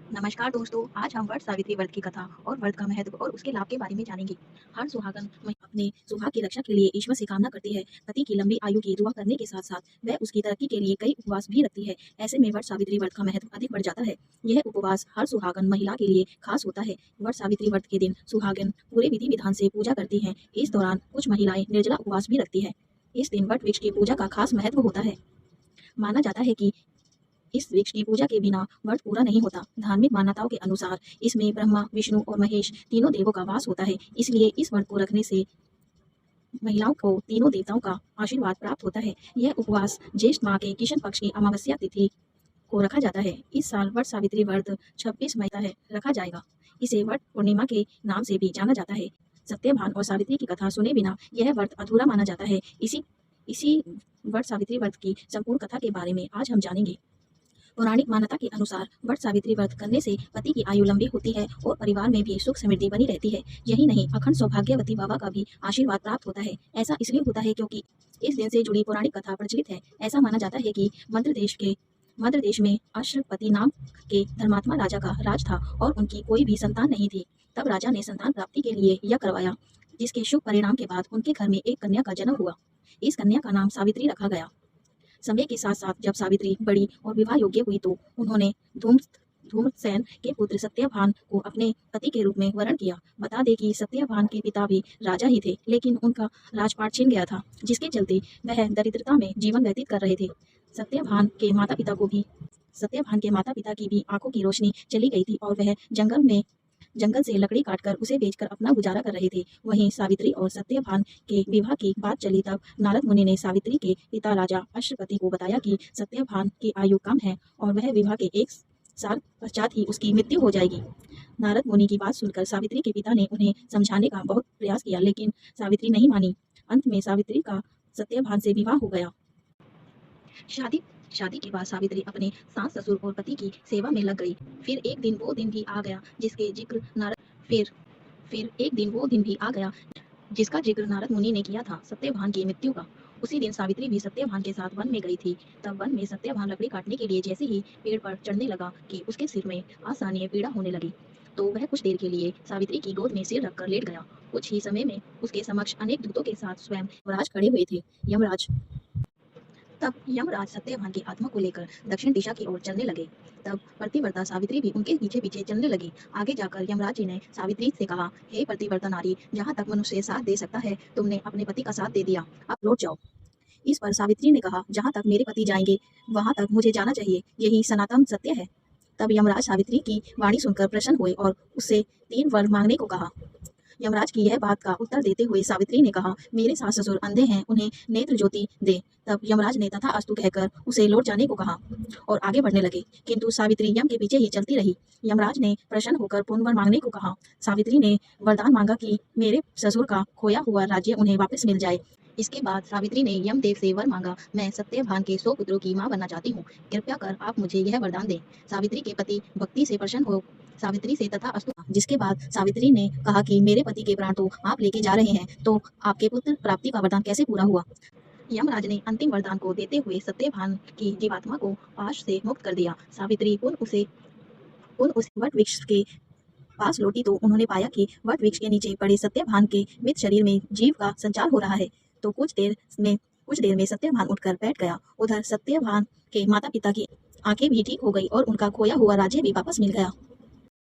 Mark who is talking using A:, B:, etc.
A: नमस्कार दोस्तों, आज हम वट सावित्री व्रत की कथा और व्रत का महत्व और उसके लाभ के बारे में जानेंगे। हर सुहागन महिला अपने सुहाग की रक्षा के लिए ईश्वर से कामना करती है। पति की लंबी आयु की दुआ करने के साथ साथ वह उसकी तरक्की के लिए कई उपवास भी रखती है। ऐसे में वट सावित्री व्रत का महत्व अधिक बढ़ जाता है। यह उपवास हर सुहागन महिला के लिए खास होता है। वट सावित्री व्रत के दिन सुहागन पूरे विधि विधान से पूजा करती हैं। इस दौरान कुछ महिलाएं निर्जला उपवास भी रखती है। इस दिन वट वृक्ष की पूजा का खास महत्व होता है। माना जाता है कि इस वृक्ष की पूजा के बिना व्रत पूरा नहीं होता। धार्मिक मान्यताओं के अनुसार इसमें ब्रह्मा, विष्णु और महेश तीनों देवों का वास होता है। इसलिए इस व्रत को रखने से महिलाओं को तीनों देवताओं का आशीर्वाद प्राप्त होता है। यह उपवास ज्येष्ठ माह के कृष्ण पक्ष की अमावस्या तिथि को रखा जाता है। इस साल वट सावित्री व्रत 26 मई है रखा जाएगा। इसे वट पूर्णिमा के नाम से भी जाना जाता है। सत्यभान और सावित्री की कथा सुने बिना यह व्रत अधूरा माना जाता है। इसी वट सावित्री व्रत की संपूर्ण कथा के बारे में आज हम जानेंगे। पौराणिक मान्यता के अनुसार वट सावित्री व्रत करने से पति की आयु लंबी होती है और परिवार में भी सुख समृद्धि बनी रहती है। यही नहीं, अखंड सौभाग्यवती बाबा का भी आशीर्वाद प्राप्त होता है। ऐसा इसलिए होता है क्योंकि इस दिन से जुड़ी पौराणिक कथा प्रचलित है। ऐसा माना जाता है कि मध्य देश में अश्वपति नाम के धर्मात्मा राजा का राज था और उनकी कोई भी संतान नहीं थी। तब राजा ने संतान प्राप्ति के लिए यज्ञ करवाया, जिसके शुभ परिणाम के बाद उनके घर में एक कन्या का जन्म हुआ। इस कन्या का नाम सावित्री रखा गया। समय के साथ साथ जब सावित्री बड़ी और विवाह योग्य हुई तो उन्होंने धूम धूम्रसेन के पुत्र सत्यभान को अपने पति के रूप में वरण किया। बता दें कि सत्यभान के पिता भी राजा ही थे, लेकिन उनका राजपाट छिन गया था, जिसके चलते वह दरिद्रता में जीवन व्यतीत कर रहे थे। सत्यभान के माता पिता को भी सत्यभान के माता पिता की भी आंखों की रोशनी चली गई थी और वह जंगल से लकड़ी काटकर उसे बेचकर अपना गुजारा कर रहे थे। वहीं सावित्री और सत्यभान के विवाह की बात चली तब नारद मुनि ने सावित्री के पिता राजा अश्वपति को बताया कि सत्यभान की आयु कम है और वह विवाह के 1 साल पश्चात ही उसकी मृत्यु हो जाएगी। नारद मुनि की बात सुनकर सावित्री के पिता ने उन्हें समझाने का बहुत प्रयास किया, लेकिन सावित्री नहीं मानी। अंत में सावित्री का सत्यभान से विवाह हो गया। शादी शादी के बाद सावित्री अपने सास ससुर और पति की सेवा में लग गई। फिर एक दिन वो दिन भी आ गया जिसके जिक्र नारद फिर एक दिन वो दिन भी आ गया जिसका जिक्र नारद मुनि ने किया था, सत्यभान की मृत्यु का। उसी दिन सावित्री भी सत्यभान के साथ वन में गई थी। तब वन में सत्यभान लकड़ी काटने के लिए जैसे ही पेड़ पर चढ़ने लगा कि उसके सिर में असहनीय पीड़ा होने लगी। तो वह कुछ देर के लिए सावित्री की गोद में सिर रखकर लेट गया। कुछ ही समय में उसके समक्ष अनेक दूतों के साथ स्वयं यमराज खड़े हुए थे। तब यमराज सत्यभान की आत्मा को लेकर दक्षिण दिशा की ओर चलने लगे। तब पतिव्रता सावित्री भी उनके पीछे पीछे चलने लगी। आगे जाकर यमराज जी ने सावित्री से कहा, हे पतिव्रता नारी, जहाँ तक मनुष्य साथ दे सकता है तुमने अपने पति का साथ दे दिया, अब लौट जाओ। इस पर सावित्री ने कहा, जहाँ तक मेरे पति जाएंगे वहां तक मुझे जाना चाहिए, यही सनातन सत्य है। तब यमराज सावित्री की वाणी सुनकर प्रसन्न हुए और उससे 3 वर मांगने को कहा। यमराज की यह बात का उत्तर देते हुए सावित्री ने कहा, मेरे सास ससुर अंधे हैं, उन्हें नेत्र ज्योति दे। तब यमराज ने तथास्तु कहकर उसे लौट जाने को कहा और आगे बढ़ने लगे, किंतु सावित्री यम के पीछे ही चलती रही। यमराज ने प्रसन्न होकर पुनर्वर मांगने को कहा। सावित्री ने वरदान मांगा कि मेरे ससुर का खोया हुआ राज्य उन्हें वापस मिल जाए। इसके बाद सावित्री ने यमदेव से वर मांगा, मैं सत्यभान के 100 पुत्रों की मां बनना चाहती हूँ, कृपया कर आप मुझे यह वरदान दें। सावित्री के पति भक्ति से प्रसन्न हो सावित्री से तथा अस्तु, जिसके बाद सावित्री ने कहा कि मेरे पति के प्राण तो आप लेके जा रहे हैं, तो आपके पुत्र प्राप्ति का वरदान कैसे पूरा हुआ। यमराज ने अंतिम वरदान को देते हुए सत्यभान की जीवात्मा को पाश से मुक्त कर दिया। सावित्री उन उस वट वृक्ष के पास लौटी तो उन्होंने पाया कि वट वृक्ष के नीचे पड़े सत्यभान के मृत शरीर में जीव का संचार हो रहा है। तो कुछ देर में सत्यभान उठकर बैठ गया। उधर सत्यभान के माता पिता की आंखें भी ठीक हो गई और उनका खोया हुआ राज्य भी वापस मिल गया।